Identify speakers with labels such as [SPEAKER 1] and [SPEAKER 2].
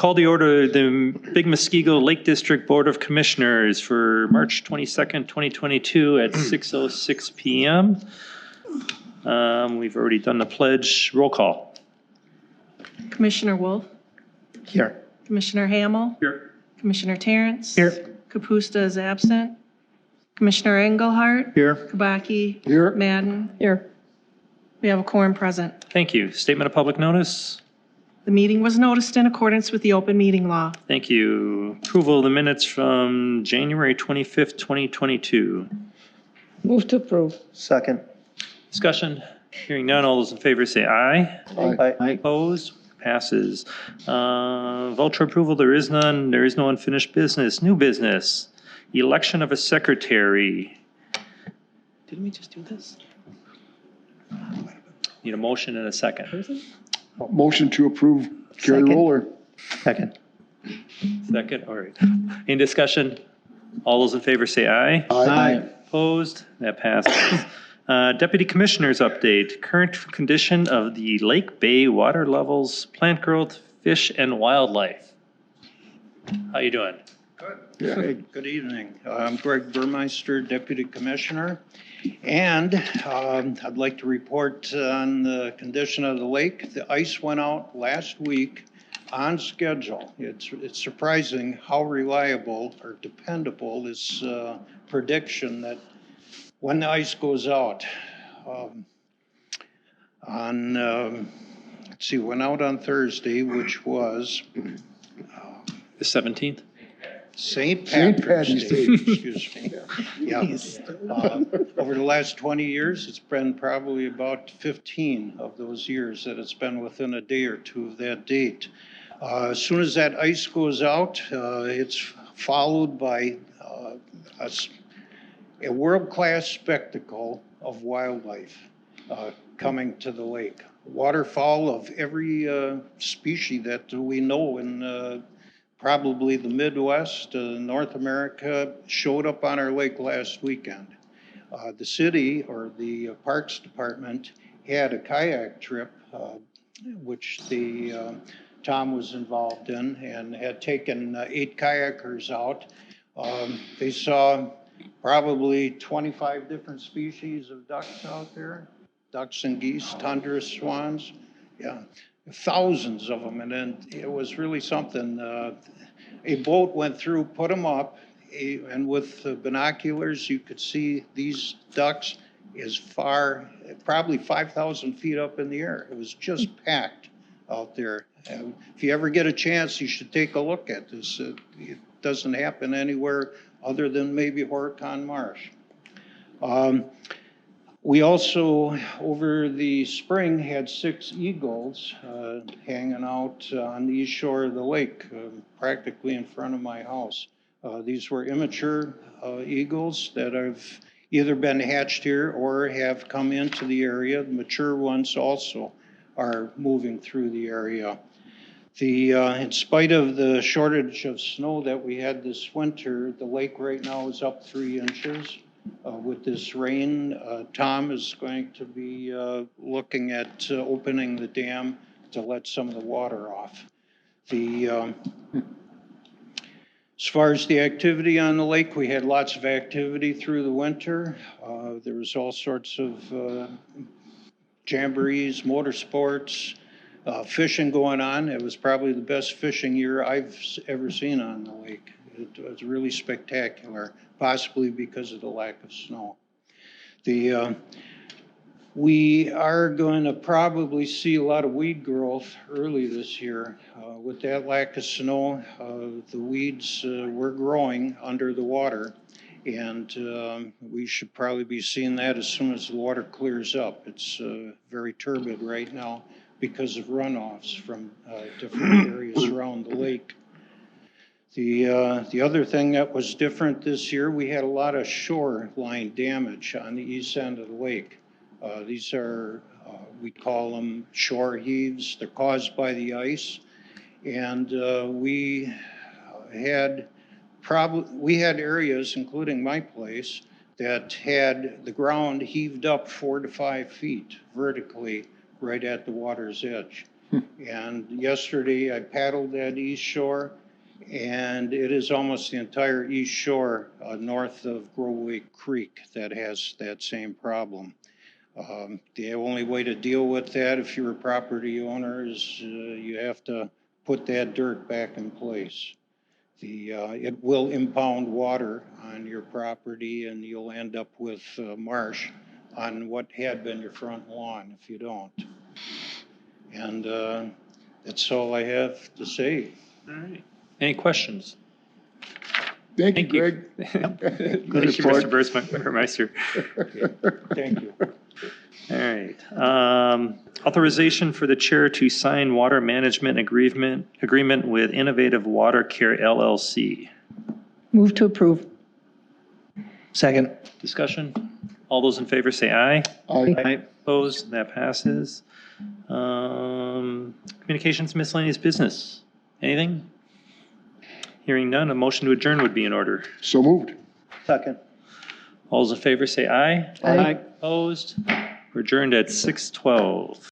[SPEAKER 1] Call to order the Big Muskego Lake District Board of Commissioners for March 22nd, 2022 at 6:06 p.m. We've already done the pledge. Roll call.
[SPEAKER 2] Commissioner Wolf.
[SPEAKER 3] Here.
[SPEAKER 2] Commissioner Hamel.
[SPEAKER 1] Here.
[SPEAKER 2] Commissioner Terrence.
[SPEAKER 3] Here.
[SPEAKER 2] Kapusta is absent. Commissioner Engelhardt.
[SPEAKER 3] Here.
[SPEAKER 2] Kabaki.
[SPEAKER 3] Here.
[SPEAKER 2] Madden. Here. We have a quorum present.
[SPEAKER 1] Thank you. Statement of public notice.
[SPEAKER 2] The meeting was noticed in accordance with the open meeting law.
[SPEAKER 1] Thank you. Approval of the minutes from January 25th, 2022.
[SPEAKER 4] Move to approve.
[SPEAKER 3] Second.
[SPEAKER 1] Discussion. Hearing none. All those in favor say aye.
[SPEAKER 3] Aye.
[SPEAKER 1] Opposed? Passes. Voucher approval, there is none. There is no unfinished business. New business. Election of a secretary. Didn't we just do this? Need a motion and a second.
[SPEAKER 3] Motion to approve Carrie
[SPEAKER 4] Second.
[SPEAKER 3] Roller. Second.
[SPEAKER 1] Second, all right. Any discussion? All those in favor say aye.
[SPEAKER 3] Aye.
[SPEAKER 1] Opposed? That passes. Deputy Commissioners update. Current condition of the Lake Bay water levels, plant growth, fish, and wildlife. How you doing?
[SPEAKER 3] Yeah.
[SPEAKER 5] Good evening. I'm Greg Burmeister, Deputy Commissioner, and I'd like to report on the condition of the lake. The ice went out last week on schedule. It's surprising how reliable or dependable this prediction that when the ice goes out. Let's see, went out on Thursday, which was
[SPEAKER 1] The 17th?
[SPEAKER 5] St.
[SPEAKER 3] St.
[SPEAKER 5] Patrick's
[SPEAKER 3] Patty's
[SPEAKER 5] Day,
[SPEAKER 3] Day.
[SPEAKER 5] excuse me. Yeah. Over the last 20 years, it's been probably about 15 of those years that it's been within a day or two of that date. As soon as that ice goes out, it's followed by a world-class spectacle of wildlife coming to the lake. Waterfowl of every species that we know in probably the Midwest, North America, showed up on our lake last weekend. The city or the Parks Department had a kayak trip, which Tom was involved in, and had taken 8 kayakers out. They saw probably 25 different species of ducks out there, ducks and geese, tundra swans, yeah. Thousands of them, and then it was really something. A boat went through, put them up, and with binoculars, you could see these ducks as far, probably 5,000 feet up in the air. It was just packed out there. And if you ever get a chance, you should take a look at this. It doesn't happen anywhere other than maybe Horicon Marsh. We also, over the spring, had 6 eagles hanging out on the east shore of the lake, practically in front of my house. These were immature eagles that have either been hatched here or have come into the area. The mature ones also are moving through the area. In spite of the shortage of snow that we had this winter, the lake right now is up 3 inches. With this rain, Tom is going to be looking at opening the dam to let some of the water off. As far as the activity on the lake, we had lots of activity through the winter. There was all sorts of jamborees, motorsports, fishing going on. It was probably the best fishing year I've ever seen on the lake. It was really spectacular, possibly because of the lack of snow. We are going to probably see a lot of weed growth early this year. With that lack of snow, the weeds were growing under the water, and we should probably be seeing that as soon as the water clears up. It's very turbid right now because of runoffs from different areas around the lake. The other thing that was different this year, we had a lot of shoreline damage on the east end of the lake. These are, we call them shore heaves. They're caused by the ice. And we had areas, including my place, that had the ground heaved up 4 to 5 feet vertically right at the water's edge. And yesterday I paddled that east shore, and it is almost the entire east shore north of Groveway Creek that has that same problem. The only way to deal with that, if you're a property owner, is you have to put that dirt back in place. It will impound water on your property, and you'll end up with marsh on what had been your front lawn if you don't. And that's all I have to say.
[SPEAKER 1] All right. Any questions?
[SPEAKER 3] Thank you,
[SPEAKER 1] Thank you.
[SPEAKER 3] Greg.
[SPEAKER 1] Thank you, Mr. Burmeister.
[SPEAKER 5] Thank you.
[SPEAKER 1] All right. Authorization for the chair to sign water management agreement with Innovative Water Care LLC.
[SPEAKER 4] Move to approve.
[SPEAKER 3] Second.
[SPEAKER 1] Discussion? All those in favor say aye.
[SPEAKER 3] Aye.
[SPEAKER 1] Opposed? That passes. Communications miscellaneous business. Anything? Hearing none, a motion to adjourn would be in order.
[SPEAKER 3] So moved.
[SPEAKER 5] Second.
[SPEAKER 1] All those in favor say aye.
[SPEAKER 4] Aye.
[SPEAKER 1] Opposed? We're adjourned at 6:12.